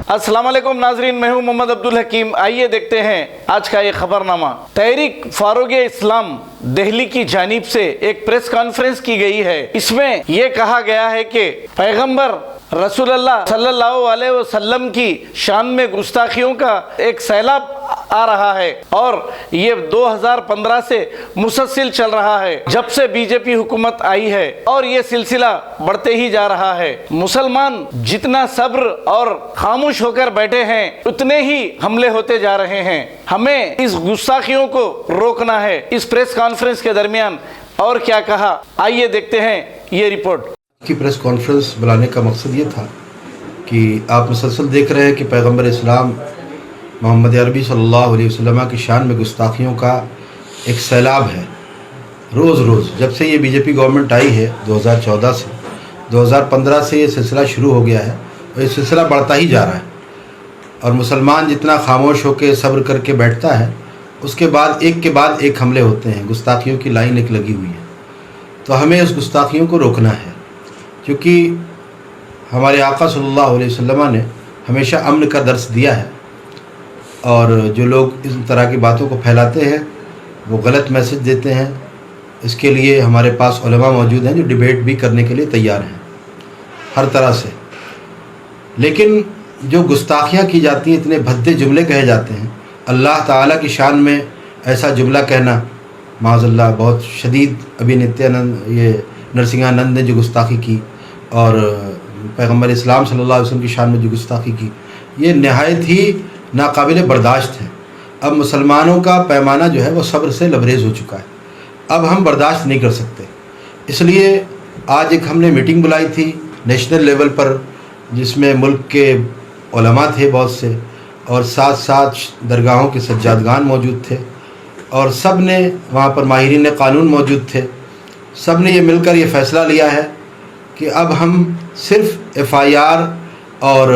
अस्सलाम वालेकुम नाजरीन, मैं हूं मोहम्मद अब्दुल हकीम। आइए देखते हैं आज का ये खबरनामा। तहरीक फारूक़े इस्लाम दिल्ली की जानिब से एक प्रेस कॉन्फ्रेंस की गई है। इसमें यह कहा गया है कि पैगंबर रसूलुल्लाह सल्लल्लाहु अलैहि वसल्लम की शान में गुस्ताखियों का एक सैलाब आ रहा है और ये 2015 से मुसलसिल चल रहा है, जब से बीजेपी हुकूमत आई है, और ये सिलसिला बढ़ते ही जा रहा है। मुसलमान जितना सब्र और खामोश होकर बैठे हैं, उतने ही हमले होते जा रहे हैं। हमें इस गुस्ताखियों को रोकना है। इस प्रेस कॉन्फ्रेंस के दरमियान और क्या कहा, आइए देखते हैं ये रिपोर्ट। की प्रेस कॉन्फ्रेंस बुलाने का मकसद ये था कि आप मुसलसल देख रहे हैं कि पैगंबर इस्लाम मोहम्मद अरबी सल्लल्लाहु अलैहि वसल्लम की शान में गुस्ताखियों का एक सैलाब है। रोज़ रोज़ जब से ये बीजेपी गवर्नमेंट आई है 2014 से 2015 से ये सिलसिला शुरू हो गया है और ये सिलसिला बढ़ता ही जा रहा है। और मुसलमान जितना खामोश होकर सब्र करके बैठता है, उसके बाद एक हमले होते हैं। गुस्ताखियों की लाइन एक लगी हुई है। तो हमें उस गुस्ताखियों को रोकना है, क्योंकि हमारे आका सल्लल्लाहु अलैहि वसल्लम ने हमेशा अमन का दर्स दिया है। और जो लोग इस तरह की बातों को फैलाते हैं वो गलत मैसेज देते हैं। इसके लिए हमारे पास उलमा मौजूद हैं जो डिबेट भी करने के लिए तैयार हैं हर तरह से। लेकिन जो गुस्ताखियाँ की जाती हैं, इतने भद्दे जुमले कहे जाते हैं, अल्लाह ताला की शान में ऐसा जुमला कहना माज़अल्लाह बहुत शदीद। अभी नित्यानंद ये नरसिंहानंद ने जो गुस्ताखी की और पैगंबर इस्लाम सल्लल्लाहु अलैहि वसल्लम की शान में जो गुस्ताखी की, ये नहायत ही नाकाबिल बर्दाश्त है। अब मुसलमानों का पैमाना जो है वो सब्र से लबरेज हो चुका है। अब हम बर्दाश्त नहीं कर सकते। इसलिए आज एक हमने मीटिंग बुलाई थी नेशनल लेवल पर, जिसमें मुल्क के उलमा थे बहुत से, और साथ साथ दरगाहों के सज्जादगान मौजूद थे, और सब ने वहाँ पर माहिरीन कानून मौजूद थे। सब ने ये मिलकर ये फ़ैसला लिया है कि अब हम सिर्फ FIR और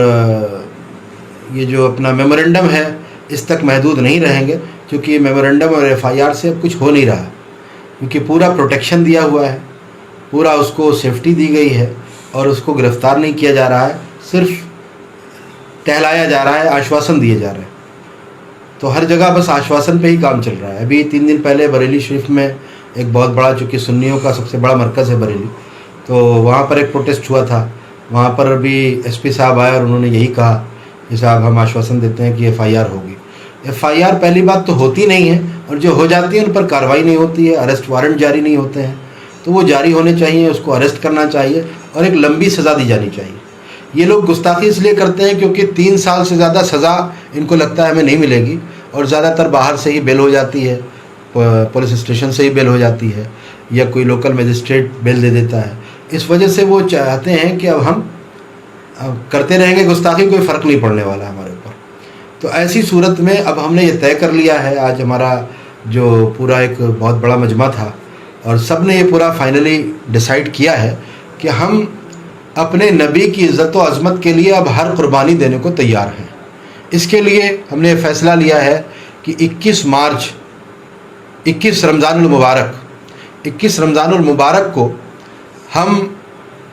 ये जो अपना मेमोरेंडम है इस तक महदूद नहीं रहेंगे, क्योंकि ये मेमोरेंडम और FIR से अब कुछ हो नहीं रहा, क्योंकि पूरा प्रोटेक्शन दिया हुआ है, पूरा उसको सेफ्टी दी गई है और उसको गिरफ़्तार नहीं किया जा रहा है, सिर्फ टहलाया जा रहा है, आश्वासन दिए जा रहे हैं। तो हर जगह बस आश्वासन पे ही काम चल रहा है। अभी 3 दिन पहले बरेली शरीफ में एक बहुत बड़ा, चूँकि सुन्नियों का सबसे बड़ा मरकज़ है बरेली, तो वहाँ पर एक प्रोटेस्ट हुआ था। वहाँ पर भी SP साहब आए और उन्होंने यही कहा कि साहब हम आश्वासन देते हैं कि FIR होगी। FIR पहली बात तो होती नहीं है, और जो हो जाती है उन पर कार्रवाई नहीं होती है, अरेस्ट वारंट जारी नहीं होते हैं। तो वो जारी होने चाहिए, उसको अरेस्ट करना चाहिए और एक लंबी सज़ा दी जानी चाहिए। ये लोग गुस्ताखी इसलिए करते हैं क्योंकि 3 साल से ज़्यादा सज़ा इनको लगता है हमें नहीं मिलेगी, और ज़्यादातर बाहर से ही बेल हो जाती है, पुलिस स्टेशन से ही बेल हो जाती है, या कोई लोकल मजिस्ट्रेट बेल दे देता है। इस वजह से वो चाहते हैं कि अब हम करते रहेंगे गुस्ताखी, कोई फ़र्क नहीं पड़ने वाला हमारे ऊपर। तो ऐसी सूरत में अब हमने ये तय कर लिया है, आज हमारा जो पूरा एक बहुत बड़ा मजमा था और सब ने ये पूरा फाइनली डिसाइड किया है कि हम अपने नबी की इज़्ज़त व अज़मत के लिए अब हर कुर्बानी देने को तैयार हैं। इसके लिए हमने फ़ैसला लिया है कि 21 मार्च 21 रमज़ानुल मुबारक को हम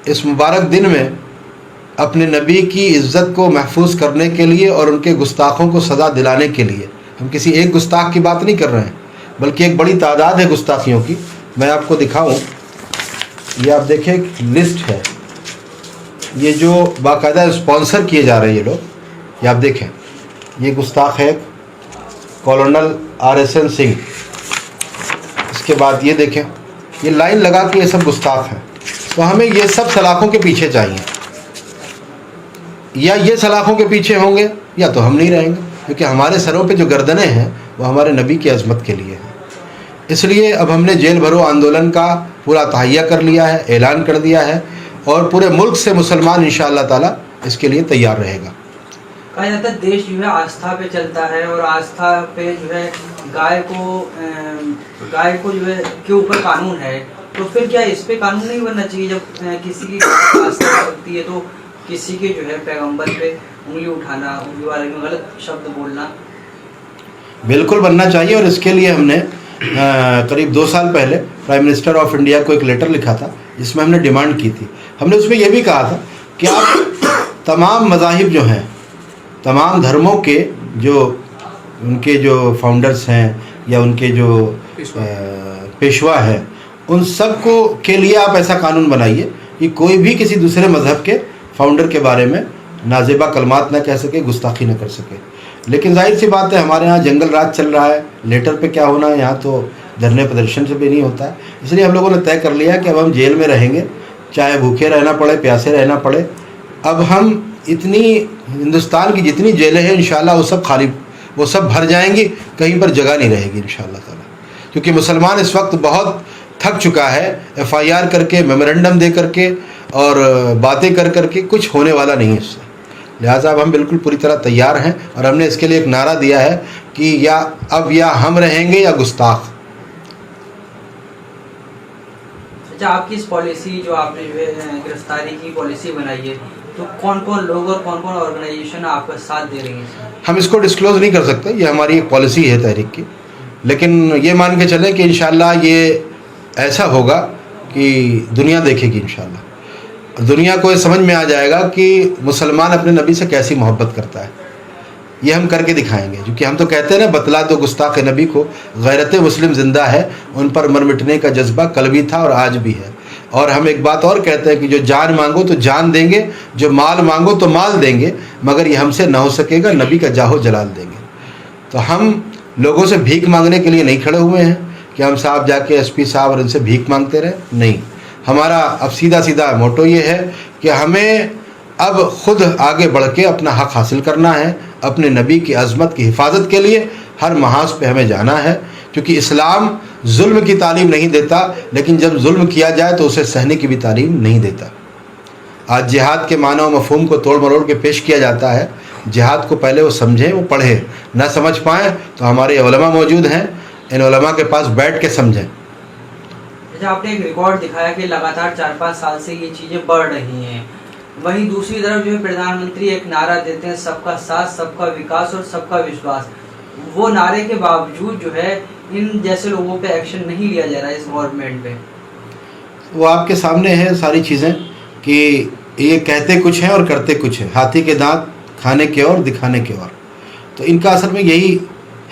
इस मुबारक दिन में अपने नबी की इज़्ज़त को महफूज करने के लिए और उनके गुस्ताखों को सज़ा दिलाने के लिए, हम किसी एक गुस्ताख की बात नहीं कर रहे हैं, बल्कि एक बड़ी तादाद है गुस्ताखियों की। मैं आपको दिखाऊं, ये आप देखें एक लिस्ट है, ये जो बाकायदा स्पॉन्सर किए जा रहे हैं ये लोग, ये आप देखें, ये गुस्ताख है कॉलोनल RSN सिंह। इसके बाद ये देखें, ये लाइन लगा के ये सब गुस्ताख हैं। तो हमें ये सब सलाखों के पीछे चाहिए, या ये सलाखों के पीछे होंगे या तो हम नहीं रहेंगे, क्योंकि हमारे सरों पे जो गर्दनें हैं वो हमारे नबी की अज़मत के लिए हैं। इसलिए अब हमने जेल भरो आंदोलन का पूरा तहैया कर लिया है, ऐलान कर दिया है, और पूरे मुल्क से मुसलमान इंशाअल्लाह ताला इसके लिए तैयार रहेगा। कहा जाता है देश जो है आस्था पे चलता है, और आस्था पे जो है गाय को जो है के ऊपर कानून है, तो फिर क्या इस पे कानून नहीं बनना चाहिए? जब किसी की आस्था होती है तो किसी के जो है पैगंबर पे उंगली उठाना, उंगली वाले में गलत शब्द बोलना बिल्कुल बनना चाहिए। और इसके लिए हमने करीब 2 साल पहले प्राइम मिनिस्टर ऑफ इंडिया को एक लेटर लिखा था, जिसमें हमने डिमांड की थी। हमने उसमें यह भी कहा था कि आप तमाम मज़ाहिब जो हैं तमाम धर्मों के जो उनके जो फाउंडर्स हैं या उनके जो पेशवा हैं, उन सब को के लिए आप ऐसा कानून बनाइए कि कोई भी किसी दूसरे मज़हब के फाउंडर के बारे में नाजेबा कलमात ना कह सके, गुस्ताखी ना कर सके। लेकिन जाहिर सी बात है, हमारे यहाँ जंगल राज चल रहा है, लेटर पे क्या होना है, यहाँ तो धरने प्रदर्शन से भी नहीं होता है। इसलिए हम लोगों ने तय कर लिया कि अब हम जेल में रहेंगे, चाहे भूखे रहना पड़े, प्यासे रहना पड़े। अब हम इतनी हिंदुस्तान की जितनी जेलें हैं इंशाल्लाह वो सब भर जाएंगी, कहीं पर जगह नहीं रहेगी इंशाल्लाह ताला। क्योंकि मुसलमान इस वक्त बहुत थक चुका है, FIR करके, मेमोरेंडम दे करके और बातें कर करके कुछ होने वाला नहीं है इससे। लिहाजा अब हम बिल्कुल पूरी तरह तैयार हैं और हमने इसके लिए एक नारा दिया है कि या हम रहेंगे या गुस्ताख। अच्छा, आपकी इस पॉलिसी जो आपने जो है गिरफ्तारी की पॉलिसी बनाई है, तो कौन कौन लोग और कौन कौन ऑर्गेनाइजेशन आपका साथ दे रही हैं? हम इसको डिस्क्लोज नहीं कर सकते, ये हमारी एक पॉलिसी है तहरीक की, लेकिन ये मान के चलें कि इंशाल्लाह ये ऐसा होगा कि दुनिया देखेगी इंशाल्लाह। दुनिया को ये समझ में आ जाएगा कि मुसलमान अपने नबी से कैसी मोहब्बत करता है। ये हम करके दिखाएंगे, क्योंकि हम तो कहते हैं ना, बतला दो गुस्ताख नबी को, गैरत मुस्लिम ज़िंदा है, उन पर मर मिटने का जज्बा कल भी था और आज भी है। और हम एक बात और कहते हैं कि जो जान मांगो तो जान देंगे, जो माल मांगो तो माल देंगे, मगर ये हमसे ना हो सकेगा, नबी का जाहो जलाल देंगे। तो हम लोगों से भीख मांगने के लिए नहीं खड़े हुए हैं कि हम साहब जाके SP साहब और इनसे भीख मांगते रहे, नहीं। हमारा अब सीधा सीधा मोटो ये है कि हमें अब ख़ुद आगे बढ़ के अपना हक़ हासिल करना है, अपने नबी की अज़मत की हिफाजत के लिए हर महाज पे हमें जाना है। क्योंकि इस्लाम जुल्म की तालीम नहीं देता, लेकिन जब जुल्म किया जाए तो उसे सहने की भी तालीम नहीं देता। आज जिहाद के माना व मफ़हूम को तोड़ मरोड़ के पेश किया जाता है। जिहाद को पहले वो समझें, वो पढ़ें, ना समझ पाएँ तो हमारे उलमा मौजूद हैं, इन उलमा के पास बैठ के समझें। अच्छा, आपने एक रिकॉर्ड दिखाया कि लगातार 4-5 साल से ये चीज़ें बढ़ रही हैं, वहीं दूसरी तरफ जो है प्रधानमंत्री एक नारा देते हैं, सबका साथ, सबका विकास और सबका विश्वास। वो नारे के बावजूद जो है इन जैसे लोगों पे एक्शन नहीं लिया जा रहा है इस गवर्नमेंट पे। वो आपके सामने है सारी चीज़ें कि ये कहते कुछ हैं और करते कुछ हैं, हाथी के दांत खाने के और दिखाने के और। तो इनका असल में यही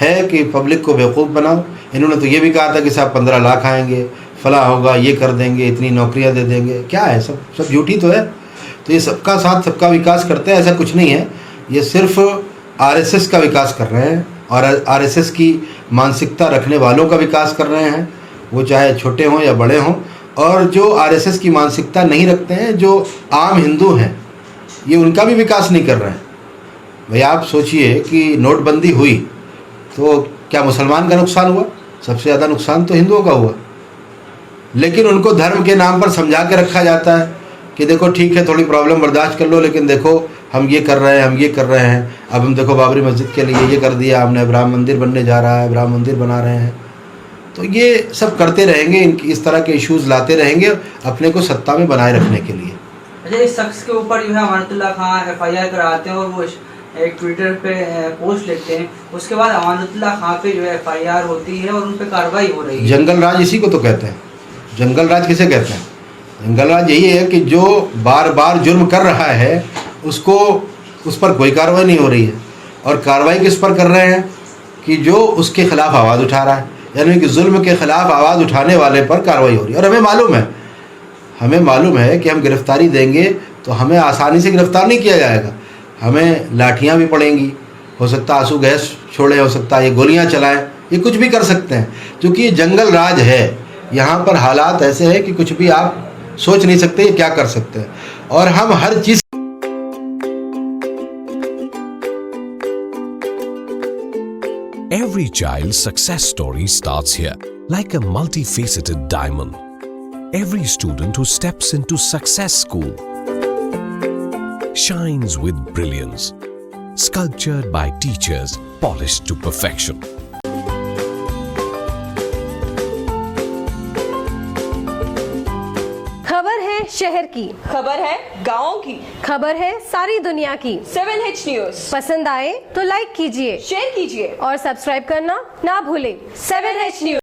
है कि पब्लिक को बेवकूफ़ बनाओ। इन्होंने तो ये भी कहा था कि साहब 15 लाख आएंगे, फला होगा, ये कर देंगे, इतनी नौकरियां दे देंगे। क्या है, सब झूठी तो है। तो ये सबका साथ सबका विकास करते हैं, ऐसा कुछ नहीं है। ये सिर्फ RSS का विकास कर रहे हैं और RSS की मानसिकता रखने वालों का विकास कर रहे हैं, वो चाहे छोटे हों या बड़े हों। और जो RSS की मानसिकता नहीं रखते हैं, जो आम हिंदू हैं, ये उनका भी विकास नहीं कर रहे हैं। भाई आप सोचिए कि नोटबंदी हुई तो क्या मुसलमान का नुकसान हुआ? सबसे ज़्यादा नुकसान तो हिंदुओं का हुआ। लेकिन उनको धर्म के नाम पर समझा के रखा जाता है कि देखो ठीक है, थोड़ी प्रॉब्लम बर्दाश्त कर लो, लेकिन देखो हम ये कर रहे हैं, हम ये कर रहे हैं। अब हम देखो बाबरी मस्जिद के लिए ये कर दिया हमने, राम मंदिर बनने जा रहा है, राम मंदिर बना रहे हैं। तो ये सब करते रहेंगे, इस तरह के इश्यूज़ लाते रहेंगे अपने को सत्ता में बनाए रखने के लिए। अच्छा, इस शख्स के ऊपर जो है अमानतुल्लाह खान FIR कराते हैं और वो एक ट्विटर पे पोस्ट लिखते हैं, उसके बाद अमानतुल्लाह खान पे जो है FIR होती है और उन पर कार्रवाई हो रही है। जंगल राज इसी को तो कहते हैं। जंगल राज किसे कहते हैं? जंगल राज यही है कि जो बार बार जुर्म कर रहा है उस पर कोई कार्रवाई नहीं हो रही है। और कार्रवाई किस पर कर रहे हैं? कि जो उसके ख़िलाफ़ आवाज़ उठा रहा है, यानी कि जुल्म के ख़िलाफ़ आवाज़ उठाने वाले पर कार्रवाई हो रही है। और हमें मालूम है कि हम गिरफ़्तारी देंगे तो हमें आसानी से गिरफ़्तार नहीं किया जाएगा, हमें लाठियाँ भी पड़ेंगी, हो सकता है आंसू गैस छोड़े, हो सकता है ये गोलियाँ चलाएं, ये कुछ भी कर सकते हैं। क्योंकि ये जंगल राज है, यहाँ पर हालात ऐसे हैं कि कुछ भी आप सोच नहीं सकते ये क्या कर सकते हैं। और हम हर चीज़ Every child's success story starts here, like a multifaceted diamond. Every student who steps into Success School shines with brilliance, sculptured by teachers polished to perfection. खबर है शहर की, खबर है गाँव की, खबर है सारी दुनिया की। 7H न्यूज़ पसंद आए तो लाइक कीजिए, शेयर कीजिए और सब्सक्राइब करना ना भूलें। 7H news.